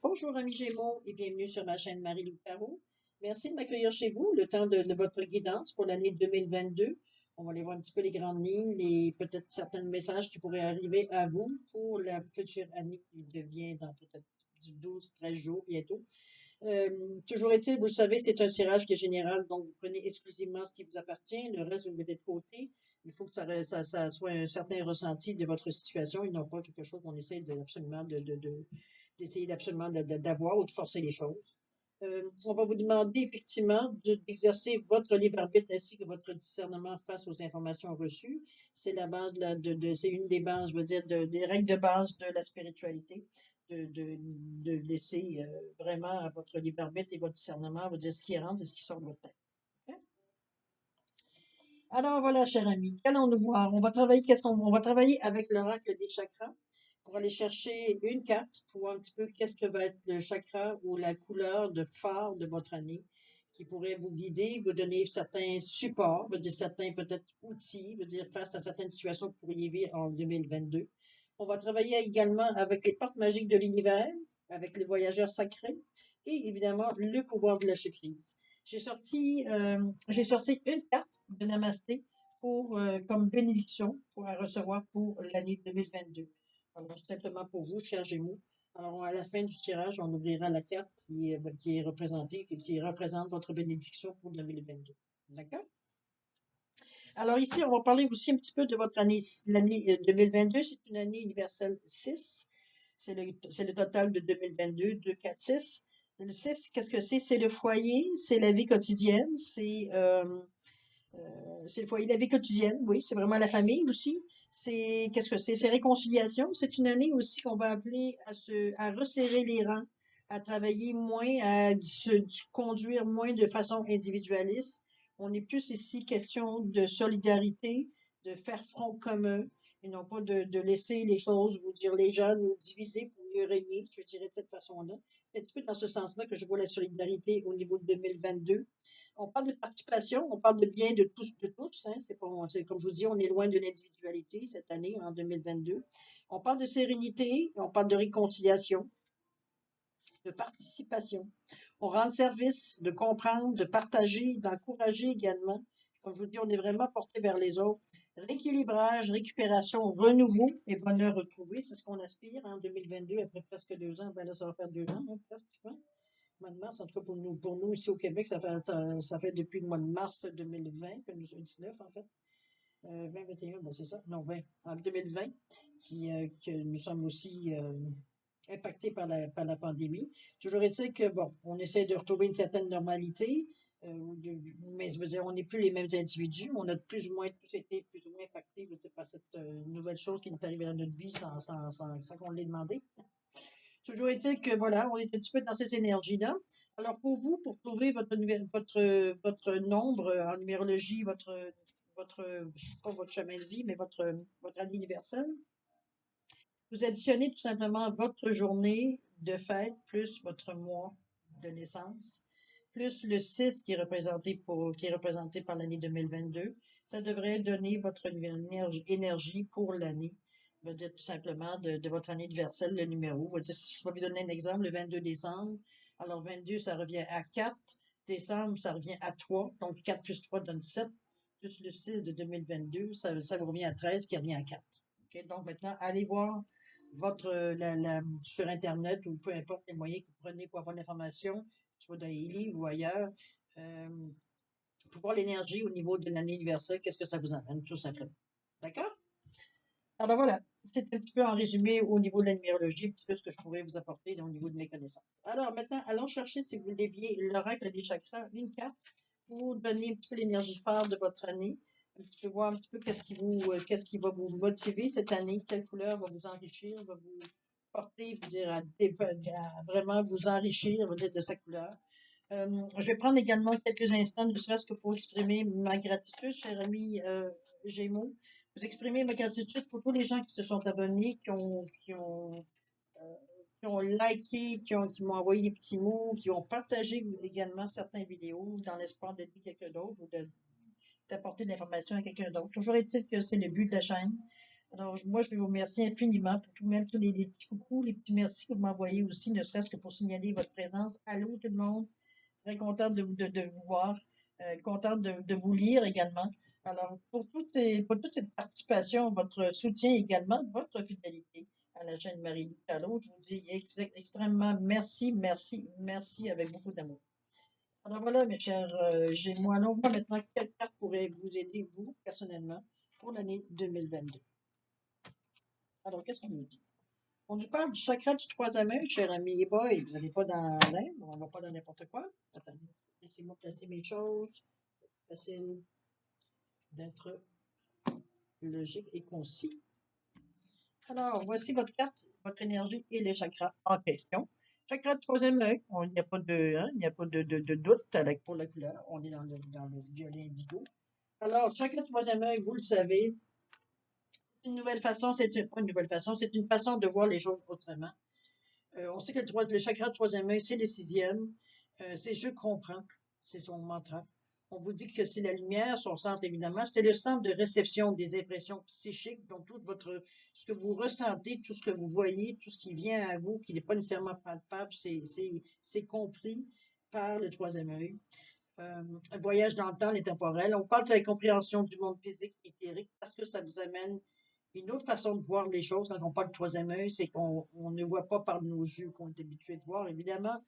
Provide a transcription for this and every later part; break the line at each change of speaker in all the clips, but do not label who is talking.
Bonjour amis Gémeaux et bienvenue sur ma chaîne Marie-Lou Caro. Merci de m'accueillir chez vous le temps de votre guidance pour l'année 2022. On va aller voir un petit peu les grandes lignes, peut-être certains messages qui pourraient arriver à vous pour la future année qui devient dans peut-être 12-13 jours bientôt. Toujours est-il, vous le savez, c'est un tirage qui est général, donc vous prenez exclusivement ce qui vous appartient, le reste vous mettez de côté. Il faut que ça soit un certain ressenti de votre situation et non pas quelque chose qu'on essaie d'essayer absolument d'avoir ou de forcer les choses. On va vous demander effectivement d'exercer votre libre arbitre ainsi que votre discernement face aux informations reçues. C'est la base c'est une des bases, je veux dire, des règles de base de la spiritualité. De laisser vraiment à votre libre arbitre et votre discernement, vous dire ce qui rentre et ce qui sort de votre tête. Ok? Alors voilà, cher ami, qu'allons-nous voir? On va travailler avec l'oracle des chakras pour aller chercher une carte pour voir un petit peu qu'est-ce que va être le chakra ou la couleur de phare de votre année qui pourrait vous guider, vous donner certains supports, vous dire certains peut-être outils, vous dire face à certaines situations que vous pourriez vivre en 2022. On va travailler également avec les portes magiques de l'univers, avec les voyageurs sacrés et évidemment le pouvoir de lâcher prise. J'ai sorti une carte de Namasté comme bénédiction pour la recevoir pour l'année 2022. Alors, simplement pour vous, chers Gémeaux. Alors, à la fin du tirage, on ouvrira la carte qui est représentée, qui représente votre bénédiction pour 2022. D'accord? Alors ici, on va parler aussi un petit peu de votre année. L'année 2022, c'est une année universelle 6. C'est le total de 2022, 2, 4, 6. Le 6, qu'est-ce que c'est? C'est le foyer, c'est la vie quotidienne, c'est le foyer, la vie quotidienne, oui, c'est vraiment la famille aussi. Qu'est-ce que c'est? C'est réconciliation. C'est une année aussi qu'on va appeler à resserrer les rangs, à travailler moins, conduire moins de façon individualiste. On est plus ici question de solidarité, de faire front commun, et non pas de laisser les choses, vous dire les gens nous diviser pour mieux régner, je dirais de cette façon-là. C'est un petit peu dans ce sens-là que je vois la solidarité au niveau de 2022. On parle de participation, on parle de bien de tous, hein. Comme je vous dis, on est loin de l'individualité cette année, en 2022. On parle de sérénité, on parle de réconciliation, de participation. On rend service, de comprendre, de partager, d'encourager également. Comme je vous dis, on est vraiment porté vers les autres. Rééquilibrage, récupération, renouveau et bonheur retrouvé, c'est ce qu'on aspire en 2022, après presque 2 ans. Ben là, ça va faire 2 ans, hein, pratiquement. Mois de mars, en tout cas pour nous ici au Québec, ça fait depuis le mois de mars 2020, que nous, 19 en fait, 2021, ben c'est ça, non 20, en 2020, que nous sommes aussi impactés par la pandémie. Toujours est-il que, bon, on essaie de retrouver une certaine normalité, mais je veux dire, on n'est plus les mêmes individus, on a de plus ou moins tous été plus ou moins impactés, je veux dire, par cette nouvelle chose qui est arrivée dans notre vie sans qu'on l'ait demandé. Toujours est-il que voilà, on est un petit peu dans ces énergies-là. Alors pour vous, pour trouver votre nombre en numérologie, je sais pas votre chemin de vie, mais votre année universelle, vous additionnez tout simplement votre journée de fête plus votre mois de naissance, plus le 6 qui est représenté par l'année 2022. Ça devrait donner votre énergie pour l'année. Je veux dire tout simplement de votre année universelle, le numéro. Je vais vous donner un exemple, le 22 décembre. Alors 22, ça revient à 4. Décembre, ça revient à 3. Donc 4 plus 3 donne 7. Plus le 6 de 2022, ça vous revient à 13 qui revient à 4. OK? Donc maintenant, allez voir sur Internet ou peu importe les moyens que vous prenez pour avoir l'information, soit dans les livres ou ailleurs, euh, pour voir l'énergie au niveau de l'année universelle, qu'est-ce que ça vous amène, tout simplement. D'accord? Alors voilà, c'est un petit peu en résumé au niveau de la numérologie, un petit peu ce que je pourrais vous apporter au niveau de mes connaissances. Alors maintenant, allons chercher, si vous voulez bien, l'oracle des chakras, une carte pour donner un petit peu l'énergie phare de votre année, un petit peu voir un petit peu qu'est-ce qui va vous motiver cette année, quelle couleur va vous enrichir, va vous porter, vous dire, à vraiment vous enrichir, vous dire, de sa couleur. Je vais prendre également quelques instants, ne serait-ce que pour exprimer ma gratitude, cher ami Gémeaux. Vous exprimer ma gratitude pour tous les gens qui se sont abonnés, qui ont liké, qui m'ont envoyé des petits mots, qui ont partagé également certaines vidéos dans l'espoir d'aider quelqu'un d'autre ou d'apporter de l'information à quelqu'un d'autre. Toujours est-il que c'est le but de la chaîne, Alors, moi, je vais vous remercier infiniment pour tout, même tous les petits coucous, les petits merci que vous m'envoyez aussi, ne serait-ce que pour signaler votre présence. Allô, tout le monde. Très contente de vous voir, contente de vous lire également. Alors, pour toute cette participation, votre soutien également, votre fidélité à la chaîne Marie-Lou Talon, je vous dis extrêmement merci, merci, merci avec beaucoup d'amour. Alors voilà, mes chers Gémeaux, allons voir maintenant quelle carte pourrait vous aider, vous, personnellement, pour l'année 2022. Alors, qu'est-ce qu'on nous dit? On nous parle du chakra du troisième œil, cher ami. Et boy, vous n'allez pas dans l'Inde, on ne va pas dans n'importe quoi. Attendez, laissez-moi placer mes choses. Facile d'être logique et concis. Alors, voici votre carte, votre énergie et les chakras en question. Chakra du troisième œil, il n'y a pas de, hein, il n'y a pas de doute pour la couleur. On est dans le violet indigo. Alors, chakra du troisième œil, vous le savez, c'est une nouvelle façon, c'est pas une nouvelle façon, c'est une façon de voir les choses autrement. On sait que le chakra du troisième œil, c'est le sixième. C'est je comprends, c'est son mantra. On vous dit que c'est la lumière, son sens évidemment, c'est le centre de réception des impressions psychiques, donc ce que vous ressentez, tout ce que vous voyez, tout ce qui vient à vous, qui n'est pas nécessairement palpable, c'est compris par le troisième œil. Un voyage dans le temps, l'intemporel. On parle de la compréhension du monde physique et éthérique parce que ça vous amène une autre façon de voir les choses quand on parle de troisième œil, c'est qu'on ne voit pas par nos yeux qu'on est habitué de voir. Évidemment,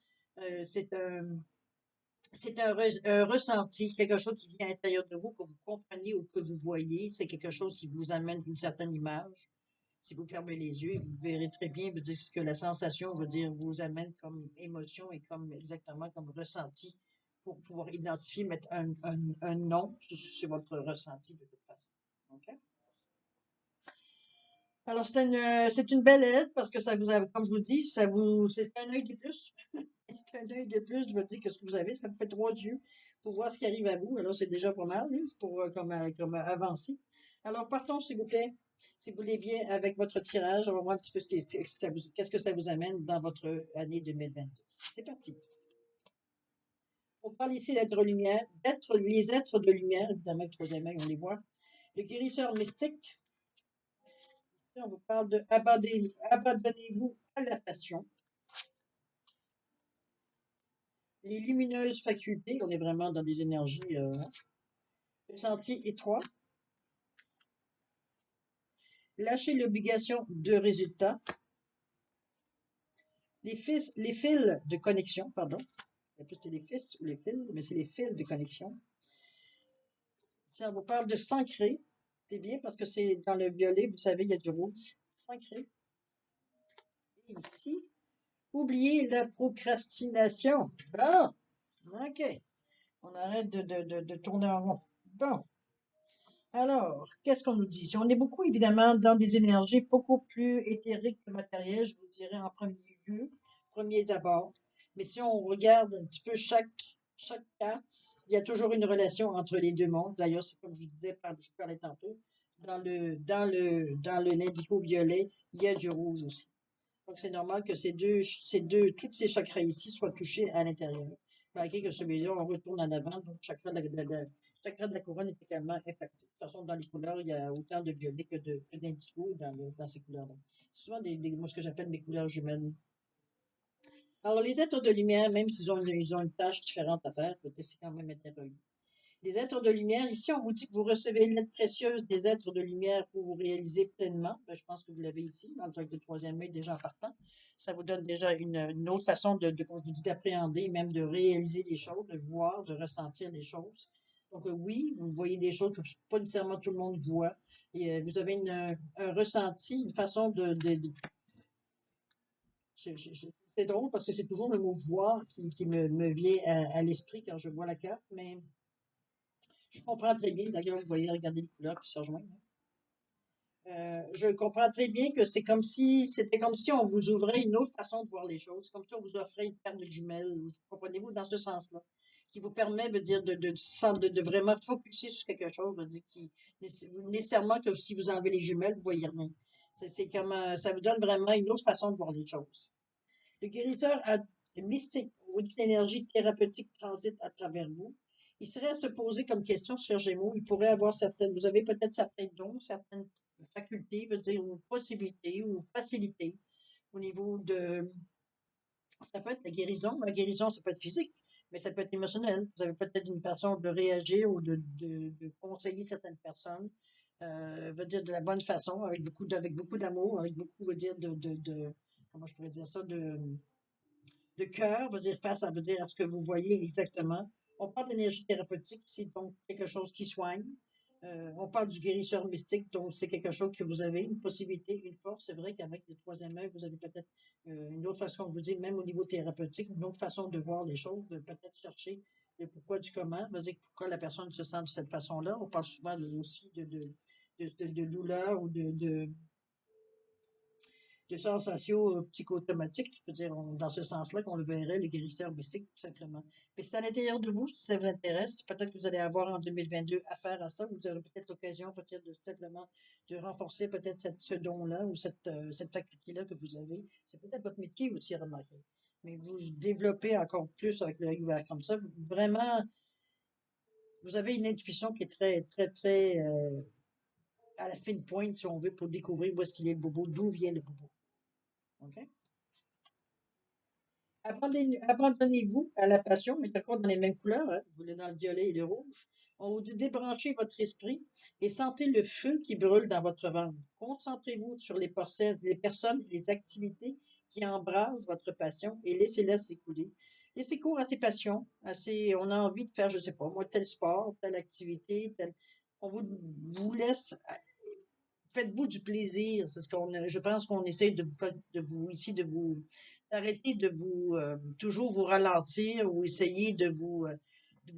c'est un ressenti, quelque chose qui vient à l'intérieur de vous, que vous comprenez ou que vous voyez. C'est quelque chose qui vous amène une certaine image. Si vous fermez les yeux, vous verrez très bien vous dire ce que la sensation veut dire, vous amène comme émotion et comme exactement comme ressenti pour pouvoir identifier, mettre un nom sur votre ressenti de toute façon. OK? Alors, c'est une belle aide parce que ça vous a, comme je vous dis, c'est un œil de plus. C'est un œil de plus, je vous dis que ce que vous avez, ça vous fait 3 yeux pour voir ce qui arrive à vous. Alors, c'est déjà pas mal, hein, pour, comme avancer. Alors, partons, s'il vous plaît, si vous voulez bien, avec votre tirage. On va voir un petit peu qu'est-ce que ça vous amène dans votre année 2022. C'est parti. On parle ici d'être lumière, les êtres de lumière, évidemment, le troisième œil, on les voit. Le guérisseur mystique, on vous parle de abandonnez-vous à la passion. Les lumineuses facultés, on est vraiment dans des énergies, le sentier étroit. Lâcher l'obligation de résultat. Les fils de connexion, pardon. C'était les fils ou les fils, mais c'est les fils de connexion. Si on vous parle de s'ancrer, c'est bien parce que c'est dans le violet, vous savez, il y a du rouge. S'ancrer. Et ici, oubliez la procrastination. Bon, ok. On arrête de tourner en rond. Bon. Alors, qu'est-ce qu'on nous dit? Si on est beaucoup, évidemment, dans des énergies beaucoup plus éthériques que matérielles, je vous dirais en premier lieu, premiers abords. Mais si on regarde un petit peu chaque carte, il y a toujours une relation entre les deux mondes. D'ailleurs, c'est comme je vous disais, je parlais tantôt, dans le l'indigo violet, il y a du rouge aussi. Donc, c'est normal que toutes ces chakras ici soient touchés à l'intérieur. Malgré que celui-là, on retourne en avant, donc chakra de la couronne est également impacté. De toute façon, dans les couleurs, il y a autant de violet que d'indigo dans ces couleurs-là. C'est souvent moi, ce que j'appelle des couleurs jumelles. Alors, les êtres de lumière, même s'ils ont une tâche différente à faire, c'est quand même interrelié. Les êtres de lumière, ici, on vous dit que vous recevez l'aide précieuse des êtres de lumière pour vous réaliser pleinement. Ben, je pense que vous l'avez ici, dans le truc de troisième œil, déjà en partant. Ça vous donne déjà une autre façon comme je vous dis, d'appréhender, même de réaliser les choses, de voir, de ressentir les choses. Donc, oui, vous voyez des choses que pas nécessairement tout le monde voit. Et vous avez un ressenti, une façon c'est drôle parce que c'est toujours le mot voir qui me vient à l'esprit quand je vois la carte, mais je comprends très bien, d'ailleurs, vous voyez, regardez les couleurs qui se rejoignent. Je comprends très bien que c'était comme si on vous ouvrait une autre façon de voir les choses, comme si on vous offrait une paire de jumelles, comprenez-vous, dans ce sens-là, qui vous permet de dire de vraiment focuser sur quelque chose, de dire nécessairement que si vous enlevez les jumelles, vous voyez rien. C'est comme ça vous donne vraiment une autre façon de voir les choses. Le guérisseur mystique, on vous dit que l'énergie thérapeutique transite à travers vous. Il serait à se poser comme question, cher Gémeaux, il pourrait avoir vous avez peut-être certains dons, certaines faculté, veut dire, ou possibilité, ou facilité au niveau de, ça peut être la guérison, ça peut être physique, mais ça peut être émotionnel. Vous avez peut-être une façon de réagir ou de conseiller certaines personnes, veut dire de la bonne façon, avec beaucoup d'amour, avec beaucoup, veut dire, comment je pourrais dire ça, de cœur, veut dire face à, veut dire à ce que vous voyez exactement. On parle d'énergie thérapeutique, c'est donc quelque chose qui soigne. On parle du guérisseur mystique, donc c'est quelque chose que vous avez une possibilité, une force. C'est vrai qu'avec le troisième œil, vous avez peut-être une autre façon, je vous dis, même au niveau thérapeutique, une autre façon de voir les choses, de peut-être chercher le pourquoi du comment, veut dire pourquoi la personne se sent de cette façon-là. On parle souvent aussi de douleur ou de sensations psychosomatiques, je veux dire, dans ce sens-là qu'on le verrait, le guérisseur mystique, tout simplement. Mais c'est à l'intérieur de vous, si ça vous intéresse. Peut-être que vous allez avoir en 2022 affaire à ça. Vous aurez peut-être l'occasion, peut-être, de simplement de renforcer peut-être ce don-là ou cette faculté-là que vous avez. C'est peut-être votre métier aussi, remarquez. Mais vous développez encore plus avec l'œil ouvert comme ça. Vraiment, vous avez une intuition qui est très, très, très à la fine pointe, si on veut, pour découvrir où est-ce qu'il est le bobo, d'où vient le bobo. OK? Abandonnez-vous à la passion, mais encore dans les mêmes couleurs, hein, vous voulez dans le violet et le rouge. On vous dit débranchez votre esprit et sentez le feu qui brûle dans votre ventre. Concentrez-vous sur les personnes et les activités qui embrasent votre passion et laissez-la s'écouler. Laissez cours à ces passions, on a envie de faire, je sais pas, moi, tel sport, telle activité, on vous laisse, faites-vous du plaisir. C'est ce je pense qu'on essaie de vous, de vous, d'arrêter de vous, toujours vous ralentir ou essayer de vous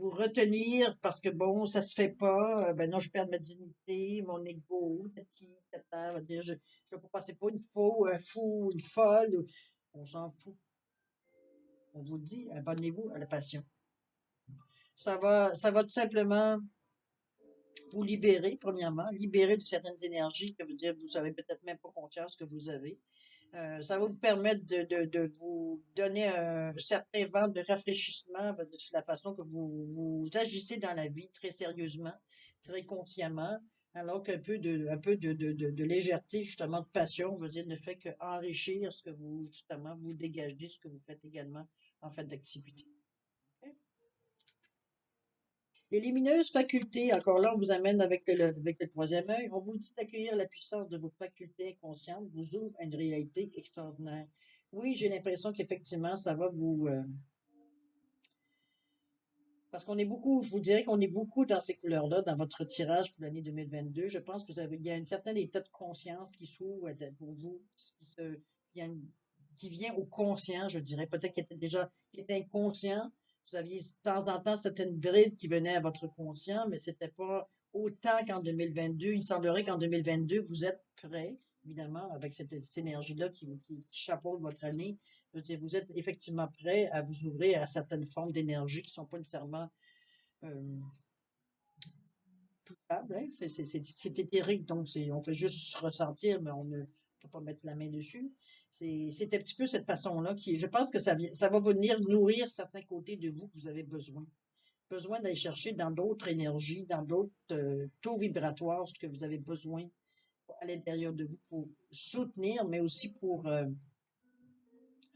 retenir parce que bon, ça se fait pas, ben non, je perds ma dignité, mon ego, tati, tata, va dire, je veux pas passer pour une faux, un fou, une folle, on s'en fout. On vous dit, abonnez-vous à la passion. Ça va tout simplement vous libérer, premièrement, libérer de certaines énergies que vous savez peut-être même pas conscience que vous avez. Ça va vous permettre de vous donner un certain vent de rafraîchissement sur la façon que vous agissez dans la vie très sérieusement, très consciemment, alors un peu de légèreté, justement, de passion, veut dire, ne fait qu'enrichir ce que vous, justement, vous dégagez, ce que vous faites également en fait d'activité. Ok? Les lumineuses facultés, encore là, on vous amène avec le troisième œil. On vous dit d'accueillir la puissance de vos facultés inconscientes, vous ouvre à une réalité extraordinaire. Oui, j'ai l'impression qu'effectivement, ça va vous... parce qu'on est beaucoup, je vous dirais qu'on est beaucoup dans ces couleurs-là, dans votre tirage pour l'année 2022. Je pense que il y a un certain état de conscience qui s'ouvre pour vous, il y a qui vient au conscient, je dirais. Peut-être qu'il était déjà, qui était inconscient. Vous aviez de temps en temps certaines brides qui venaient à votre conscient, mais c'était pas autant qu'en 2022. Il semblerait qu'en 2022, vous êtes prêt, évidemment, avec cette énergie-là qui chapeaute votre année. Je veux dire, vous êtes effectivement prêt à vous ouvrir à certaines formes d'énergie qui sont pas nécessairement euh, touchables, hein. C'est éthérique, donc on fait juste ressentir, mais on ne peut pas mettre la main dessus. C'est un petit peu cette façon-là je pense que ça va venir nourrir certains côtés de vous que vous avez besoin. Besoin d'aller chercher dans d'autres énergies, dans d'autres taux vibratoires, ce que vous avez besoin à l'intérieur de vous pour soutenir, mais aussi pour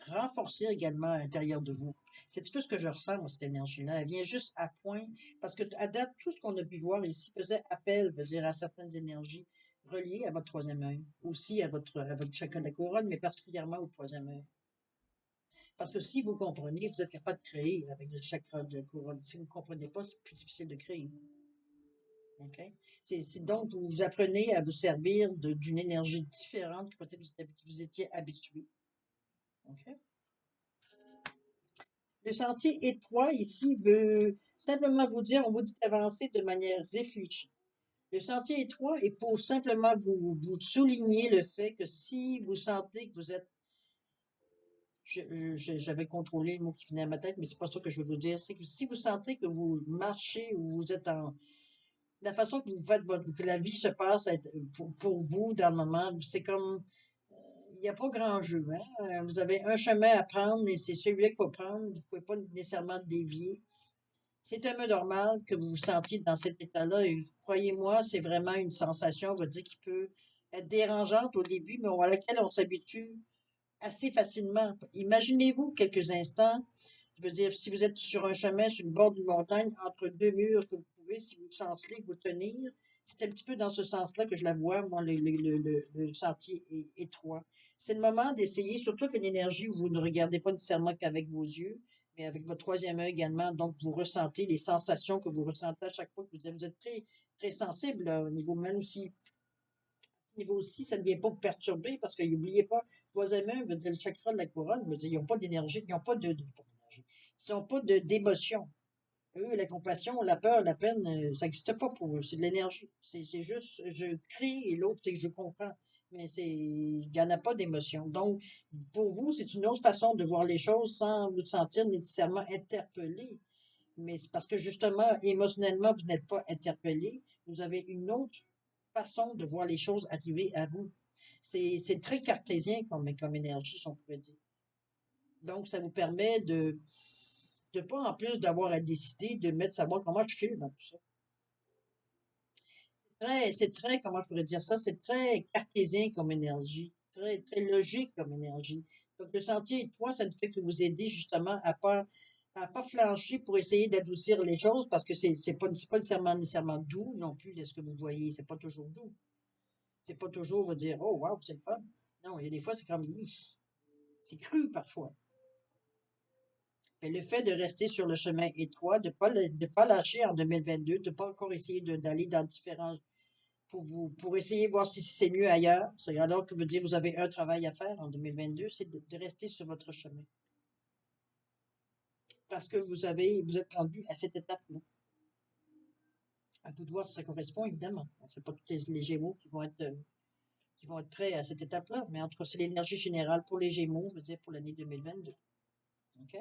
renforcer également à l'intérieur de vous. C'est un petit peu ce que je ressens, moi, cette énergie-là. Elle vient juste à point, parce que à date, tout ce qu'on a pu voir ici faisait appel, veut dire, à certaines énergies reliées à votre troisième œil, aussi à votre chakra de la couronne, mais particulièrement au troisième œil. Parce que si vous comprenez, vous êtes capable de créer avec le chakra de la couronne. Si vous ne comprenez pas, c'est plus difficile de créer. OK? Donc, vous apprenez à vous servir d'une énergie différente que peut-être vous étiez habitué. OK? Le sentier étroit ici veut simplement vous dire, on vous dit d'avancer de manière réfléchie. Le sentier étroit est pour simplement vous souligner le fait que si vous sentez que vous êtes, j'avais contrôlé le mot qui venait à ma tête, mais c'est pas ça que je veux vous dire, c'est que si vous sentez que vous marchez ou vous êtes la façon que vous faites que la vie se passe pour vous dans le moment, c'est comme, il n'y a pas grand jeu, hein. Vous avez un chemin à prendre et c'est celui-là qu'il faut prendre. Vous ne pouvez pas nécessairement dévier. C'est un peu normal que vous vous sentiez dans cet état-là et croyez-moi, c'est vraiment une sensation, on va dire, qui peut être dérangeante au début, mais à laquelle on s'habitue assez facilement. Imaginez-vous quelques instants, je veux dire, si vous êtes sur un chemin, sur le bord d'une montagne, entre deux murs, que vous pouvez, si vous chancelez, vous tenir. C'est un petit peu dans ce sens-là que je la vois, moi, le sentier étroit. C'est le moment d'essayer, surtout avec une énergie où vous ne regardez pas nécessairement qu'avec vos yeux, mais avec votre troisième œil également. Donc, vous ressentez les sensations que vous ressentez à chaque fois que vous êtes très, très sensible, là, au niveau même si niveau aussi, ça ne vient pas vous perturber parce que n'oubliez pas, troisième œil veut dire le chakra de la couronne, veut dire ils n'ont pas d'énergie, ils n'ont pas pas d'énergie, ils n'ont pas d'émotion. Eux, la compassion, la peur, la peine, ça n'existe pas pour eux, c'est de l'énergie. C'est juste, je crée et l'autre, c'est que je comprends. Mais il n'y en a pas d'émotion. Donc, pour vous, c'est une autre façon de voir les choses sans vous sentir nécessairement interpellé. Mais c'est parce que justement, émotionnellement, vous n'êtes pas interpellé. Vous avez une autre façon de voir les choses arriver à vous. C'est très cartésien comme énergie, si on pourrait dire. Donc, ça vous permet de pas, en plus d'avoir à décider, de mettre savoir comment je file dans tout ça. C'est très, comment je pourrais dire ça, c'est très cartésien comme énergie, très, très logique comme énergie. Donc, le sentier étroit, ça ne fait que vous aider justement à pas flancher pour essayer d'adoucir les choses parce que c'est pas nécessairement doux non plus de ce que vous voyez. C'est pas toujours doux. C'est pas toujours vous dire, oh, wow, c'est le fun. Non, il y a des fois, c'est comme, hi, c'est cru parfois. Mais le fait de rester sur le chemin étroit, de pas lâcher en 2022, de pas encore essayer d'aller dans différents pour essayer de voir si c'est mieux ailleurs. C'est alors que veut dire vous avez un travail à faire en 2022, c'est de rester sur votre chemin. Parce que vous êtes rendu à cette étape-là. À vous de voir si ça correspond, évidemment. C'est pas tous les Gémeaux qui vont être prêts à cette étape-là, mais en tout cas, c'est l'énergie générale pour les Gémeaux, je veux dire, pour l'année 2022. OK?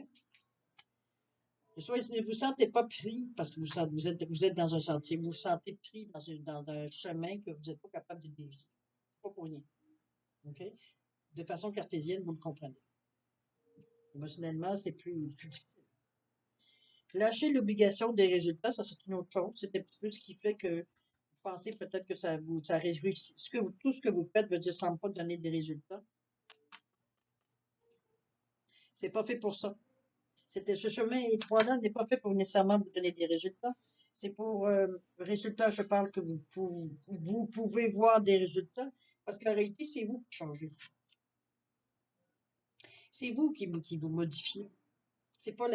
Soit ne vous sentez pas pris parce que vous êtes dans un sentier, vous vous sentez pris dans un chemin que vous n'êtes pas capable de dévier. C'est pas pour rien. OK? De façon cartésienne, vous le comprenez. Émotionnellement, c'est plus difficile. Lâcher l'obligation des résultats, ça c'est une autre chose. C'est un petit peu ce qui fait que vous pensez peut-être que ça réussit. Tout ce que vous faites veut dire semble pas donner des résultats. C'est pas fait pour ça. Ce chemin étroit-là n'est pas fait pour nécessairement vous donner des résultats. C'est pour résultats, je parle que vous pouvez voir des résultats, parce qu'en réalité, c'est vous qui changez. C'est vous qui vous modifiez. C'est pas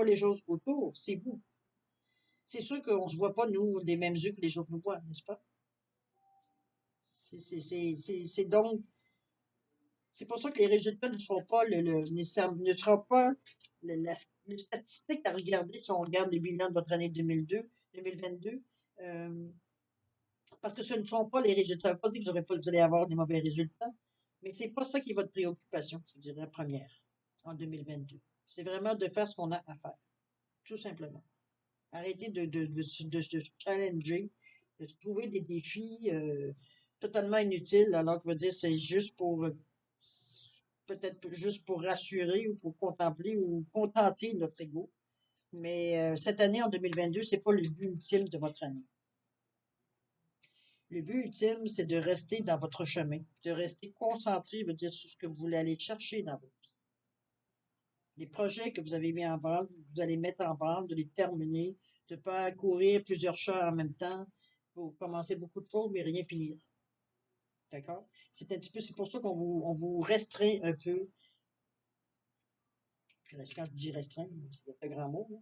les choses autour, c'est vous. C'est sûr qu'on ne se voit pas, nous, des mêmes yeux que les autres nous voient, n'est-ce pas? C'est donc, c'est pour ça que les résultats ne seront pas ne seront pas le statistique à regarder si on regarde le bilan de votre année 2022, euh, parce que ce ne sont pas les résultats. Ça ne veut pas dire que vous allez avoir des mauvais résultats, mais c'est pas ça qui est votre préoccupation, je dirais, première, en 2022. C'est vraiment de faire ce qu'on a à faire, tout simplement. Arrêtez de challenger, de trouver des défis totalement inutiles, alors que veut dire c'est juste pour peut-être juste pour rassurer ou pour contempler ou contenter notre ego. Mais cette année, en 2022, c'est pas le but ultime de votre année. Le but ultime, c'est de rester dans votre chemin, de rester concentré, veut dire, sur ce que vous voulez aller chercher dans votre vie. Les projets que vous avez mis en branle, vous allez mettre en branle, de les terminer, de ne pas courir plusieurs chats en même temps, pour commencer beaucoup de choses, mais rien finir. D'accord? C'est un petit peu, c'est pour ça on vous restreint un peu. Puis quand je dis restreint, c'est un grand mot, là.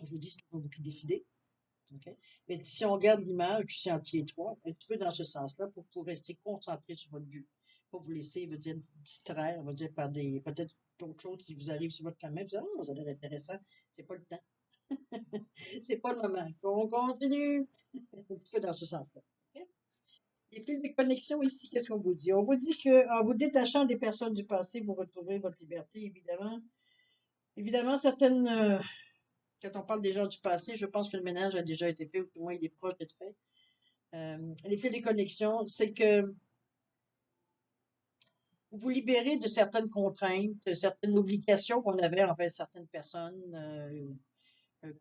Je vous dis, c'est toujours vous qui décidez. OK? Mais si on regarde l'image du sentier 3, un petit peu dans ce sens-là, pour rester concentré sur votre but. Pas vous laisser, veut dire, distraire, veut dire, par peut-être d'autres choses qui vous arrivent sur votre chemin. Vous dites, oh, ça a l'air intéressant. C'est pas le temps. C'est pas le moment. On continue. Un petit peu dans ce sens-là. OK? Les fils de connexion ici, qu'est-ce qu'on vous dit? On vous dit qu'en vous détachant des personnes du passé, vous retrouverez votre liberté, évidemment. Évidemment, quand on parle des gens du passé, je pense que le ménage a déjà été fait, ou au moins il est proche d'être fait. L'effet des connexions, c'est que vous vous libérez de certaines contraintes, certaines obligations qu'on avait envers certaines personnes.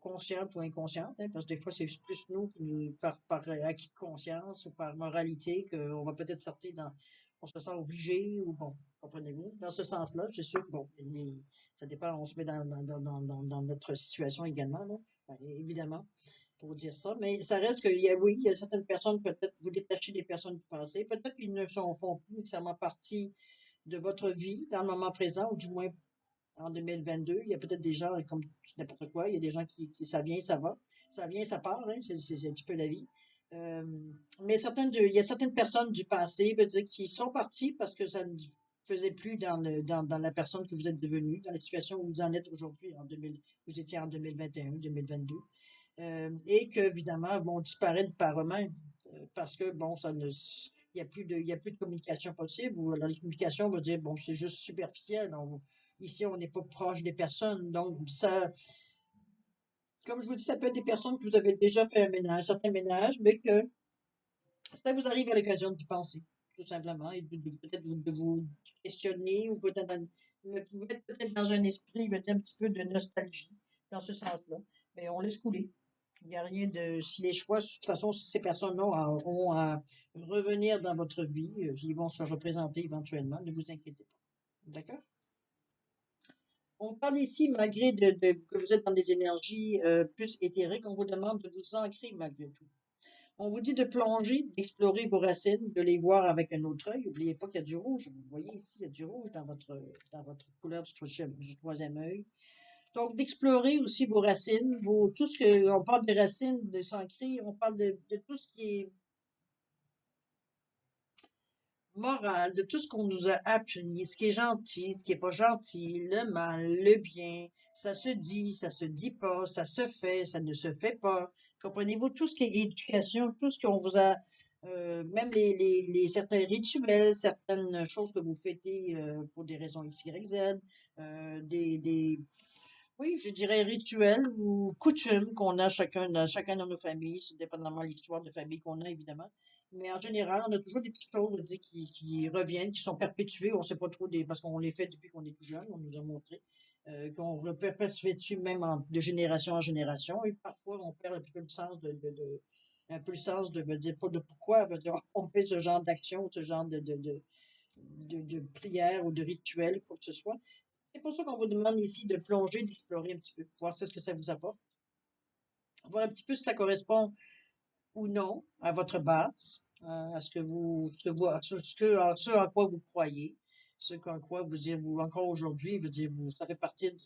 consciente ou inconsciente, hein, parce que des fois, c'est plus nous qui par acquis de conscience ou par moralité qu'on va peut-être sortir on se sent obligé ou bon, comprenez-vous? Dans ce sens-là, c'est sûr que bon, ça dépend, on se met dans notre situation également, là, ben, évidemment, pour dire ça, mais ça reste qu'il y a, oui, il y a certaines personnes, peut-être vous détachez des personnes du passé, peut-être qu'ils ne font plus nécessairement partie de votre vie dans le moment présent, ou du moins en 2022. Il y a peut-être des gens comme n'importe quoi. Il y a des gens ça vient, ça va. Ça vient, ça part. Hein, c'est un petit peu la vie. Euh, mais il y a certaines personnes du passé, veut dire, qui sont parties parce que ça ne faisait plus dans la personne que vous êtes devenue, dans la situation où vous en êtes aujourd'hui, vous étiez en 2021, 2022. Et que, évidemment, vont disparaître par eux-mêmes. Parce que, bon, il y a plus de communication possible, ou alors les communications vont dire, bon, c'est juste superficiel. Ici, on n'est pas proche des personnes. Donc, ça, comme je vous dis, ça peut être des personnes que vous avez déjà fait un certain ménage, mais que ça vous arrive à l'occasion d'y penser, tout simplement, et peut-être de vous questionner, ou peut-être vous êtes peut-être dans un esprit, peut-être un petit peu de nostalgie, dans ce sens-là. Mais on laisse couler. Il n'y a rien de, si les choix, de toute façon, si ces personnes-là ont à revenir dans votre vie, ils vont se représenter éventuellement, ne vous inquiétez pas. D'accord? On parle ici, malgré que vous êtes dans des énergies plus éthériques, on vous demande de vous ancrer malgré tout. On vous dit de plonger, d'explorer vos racines, de les voir avec un autre œil. N'oubliez pas qu'il y a du rouge. Vous voyez ici, il y a du rouge dans votre couleur du troisième œil. Donc, d'explorer aussi vos racines, tout ce que, on parle de racines, de s'ancrer, on parle de tout ce qui est morale, de tout ce qu'on nous a appris, ce qui est gentil, ce qui est pas gentil, le mal, le bien, ça se dit pas, ça se fait, ça ne se fait pas. Comprenez-vous? Tout ce qui est éducation, tout ce qu'on vous a, même certains rituels, certaines choses que vous fêtez pour des raisons X, Y, Z, oui, je dirais rituels ou coutumes qu'on a chacun dans nos familles, c'est dépendamment de l'histoire de famille qu'on a, évidemment. Mais en général, on a toujours des petites choses, je dis, qui reviennent, qui sont perpétuées. On sait pas trop parce qu'on les fait depuis qu'on est tout jeune, on nous a montré, qu'on perpétue même de génération en génération. Et parfois, on perd un peu le sens un peu le sens de, veut dire, pas de pourquoi, veut dire, on fait ce genre d'action, ce genre de prière ou de rituel, quoi que ce soit. C'est pour ça qu'on vous demande ici de plonger, d'explorer un petit peu, voir ce que ça vous apporte, voir un petit peu si ça correspond ou non à votre base, à ce à quoi vous croyez, ce qu'en quoi vous dire, vous, encore aujourd'hui, veut dire, ça fait partie de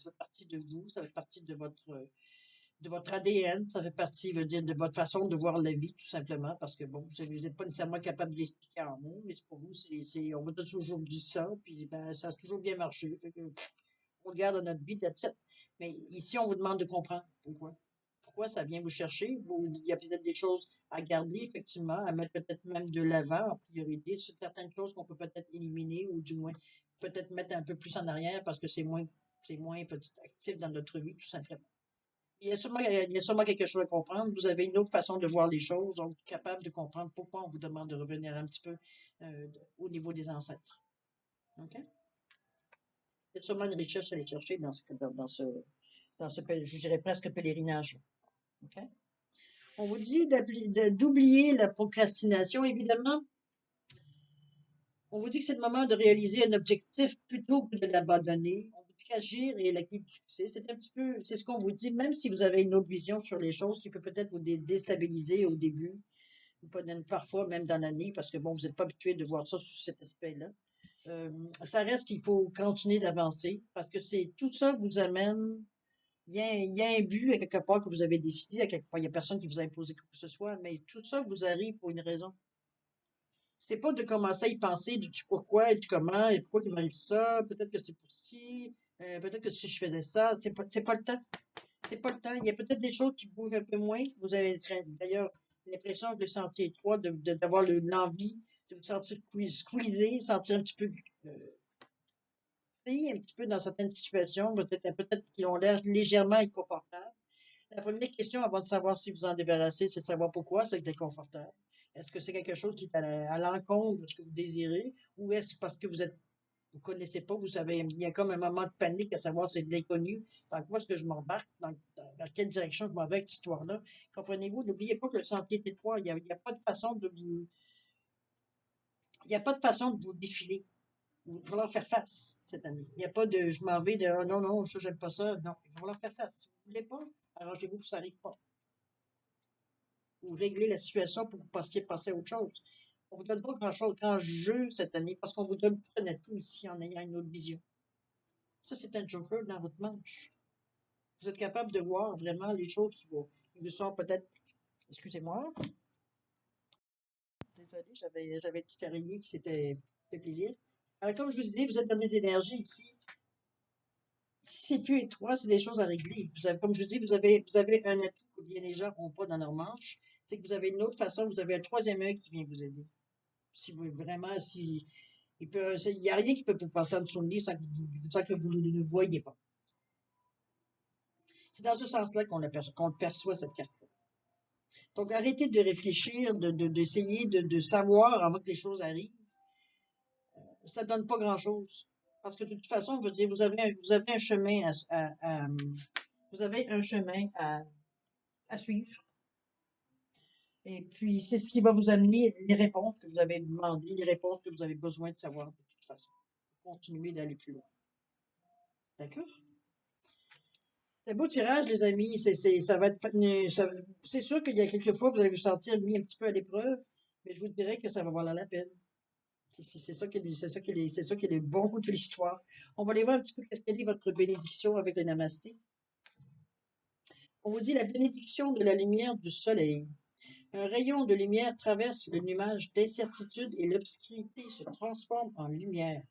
vous, ça fait partie de votre ADN, ça fait partie, veut dire, de votre façon de voir la vie, tout simplement, parce que bon, vous n'êtes pas nécessairement capable de l'expliquer en mots, mais pour vous, on vous a toujours dit ça, puis ben, ça a toujours bien marché, fait que on le garde dans notre vie, that's it. Mais ici, on vous demande de comprendre pourquoi. Pourquoi ça vient vous chercher. Il y a peut-être des choses à garder, effectivement, à mettre peut-être même de l'avant en priorité, sur certaines choses qu'on peut peut-être éliminer ou du moins peut-être mettre un peu plus en arrière parce que c'est moins petit actif dans notre vie, tout simplement. Il y a sûrement quelque chose à comprendre. Vous avez une autre façon de voir les choses, donc capable de comprendre pourquoi on vous demande de revenir un petit peu au niveau des ancêtres. OK? Il y a sûrement une richesse à aller chercher je dirais presque pèlerinage. OK? On vous dit d'oublier la procrastination. Évidemment, on vous dit que c'est le moment de réaliser un objectif plutôt que de l'abandonner. On vous dit qu'agir est la clé du succès. C'est un petit peu, c'est ce qu'on vous dit, même si vous avez une autre vision sur les choses qui peut peut-être vous déstabiliser au début, ou parfois même dans l'année, parce que bon, vous n'êtes pas habitué de voir ça sous cet aspect-là. Ça reste qu'il faut continuer d'avancer parce que c'est tout ça vous amène. Il y a un but à quelque part que vous avez décidé, à quelque part, il n'y a personne qui vous a imposé quoi que ce soit, mais tout ça vous arrive pour une raison. C'est pas de commencer à y penser du pourquoi et du comment et pourquoi il m'arrive ça, peut-être que c'est pour ci, peut-être que si je faisais ça, c'est pas le temps. C'est pas le temps. Il y a peut-être des choses qui bougent un peu moins. Vous avez d'ailleurs l'impression de le sentir étroit, d'avoir l'envie de vous sentir squeezé, sentir un petit peu euh, un petit peu dans certaines situations, peut-être qui ont l'air légèrement inconfortables. La première question avant de savoir si vous en débarrassez, c'est de savoir pourquoi c'est inconfortable. Est-ce que c'est quelque chose qui est à l'encontre de ce que vous désirez ou est-ce parce que vous êtes Vous ne connaissez pas, vous savez, il y a comme un moment de panique à savoir c'est de l'inconnu. Dans quoi est-ce que je m'embarque? Dans quelle direction je m'en vais avec cette histoire-là? Comprenez-vous? N'oubliez pas que le sentier est étroit. Il y a pas de façon de vous, il n'y a pas de façon de vous défiler. Il va falloir faire face cette année. Il n'y a pas de je m'en vais de ah, non, non, ça, j'aime pas ça. Non, il va falloir faire face. Si vous ne voulez pas, arrangez-vous pour que ça n'arrive pas. Ou régler la situation pour que vous puissiez passer à autre chose. On ne vous donne pas grand-chose, grand jeu cette année parce qu'on vous donne tout un atout ici en ayant une autre vision. Ça, c'est un joker dans votre manche. Vous êtes capable de voir vraiment les choses qui vous sont peut-être. Excusez-moi. Désolée, j'avais une petite araignée qui s'était fait plaisir. Alors, comme je vous disais, vous êtes dans des énergies ici. Si c'est plus étroit, c'est des choses à régler. Comme je vous dis, vous avez un atout que bien les gens n'ont pas dans leur manche. C'est que vous avez une autre façon, vous avez un troisième œil qui vient vous aider. Si vous vraiment, si il n'y a rien qui peut vous passer en dessous de lit sans que vous ne le voyez pas. C'est dans ce sens-là qu'on perçoit cette carte-là. Donc, arrêtez de réfléchir, d'essayer de savoir avant que les choses arrivent. Ça ne donne pas grand-chose. Parce que de toute façon, je veux dire, vous avez un chemin vous avez un chemin à suivre. Et puis, c'est ce qui va vous amener les réponses que vous avez demandées, les réponses que vous avez besoin de savoir de toute façon. Continuez d'aller plus loin. D'accord? C'est un beau tirage, les amis. Ça va être, c'est sûr qu'il y a quelques fois, vous allez vous sentir mis un petit peu à l'épreuve, mais je vous dirais que ça va valoir la peine. C'est ça qui est, c'est ça qui est le bon bout de l'histoire. On va aller voir un petit peu quelle est votre bénédiction avec le namasté. On vous dit la bénédiction de la lumière du soleil. Un rayon de lumière traverse le nuage d'incertitude et l'obscurité se transforme en lumière.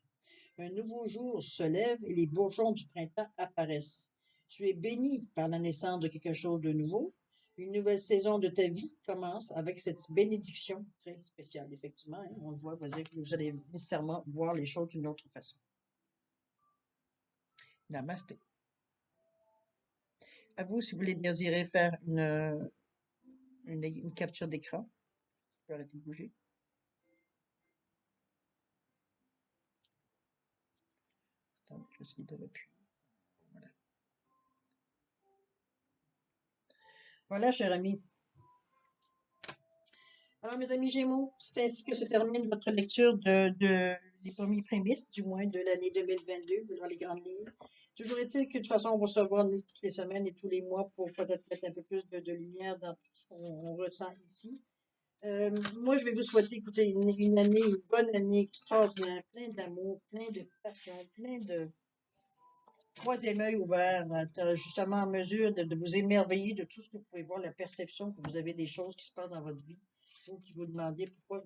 Un nouveau jour se lève et les bourgeons du printemps apparaissent. Tu es béni par la naissance de quelque chose de nouveau. Une nouvelle saison de ta vie commence avec cette bénédiction très spéciale, effectivement. Hein. On le voit, vous allez nécessairement voir les choses d'une autre façon. Namasté. À vous, si vous voulez désirer faire une capture d'écran, je peux arrêter de bouger. Attends, je vais essayer de repuer. Voilà. Voilà, cher ami. Alors, mes amis Gémeaux, c'est ainsi que se termine votre lecture des premiers prémices, du moins de l'année 2022, dans les grandes lignes. Toujours est-il que de toute façon, on va se voir nous, toutes les semaines et tous les mois pour peut-être mettre un peu plus de lumière dans tout ce qu'on ressent ici. Moi, je vais vous souhaiter, écoutez, une année, une bonne année extraordinaire, plein d'amour, plein de passion, plein de troisième œil ouvert, être justement en mesure de vous émerveiller de tout ce que vous pouvez voir, la perception que vous avez des choses qui se passent dans votre vie. Vous qui vous demandez pourquoi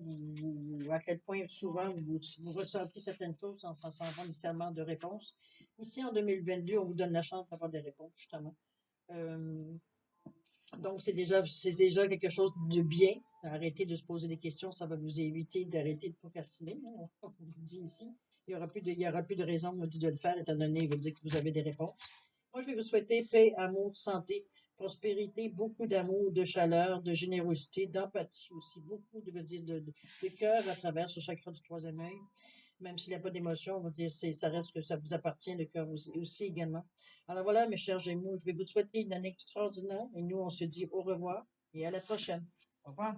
à quel point souvent vous ressentez certaines choses sans avoir nécessairement de réponse. Ici, en 2022, on vous donne la chance d'avoir des réponses, justement. Euh, donc, c'est déjà quelque chose de bien. Arrêtez de se poser des questions, ça va vous éviter d'arrêter de procrastiner. Hein. On vous dit ici, il y aura plus de raison, on dit de le faire, étant donné, il va dire que vous avez des réponses. Moi, je vais vous souhaiter paix, amour, santé, prospérité, beaucoup d'amour, de chaleur, de générosité, d'empathie aussi, beaucoup de cœur à travers ce chakra du troisième œil. Même s'il n'y a pas d'émotion, on va dire, ça reste que ça vous appartient, le cœur aussi également. Alors voilà, mes chers Gémeaux, je vais vous souhaiter une année extraordinaire et nous, on se dit au revoir et à la prochaine. Au revoir.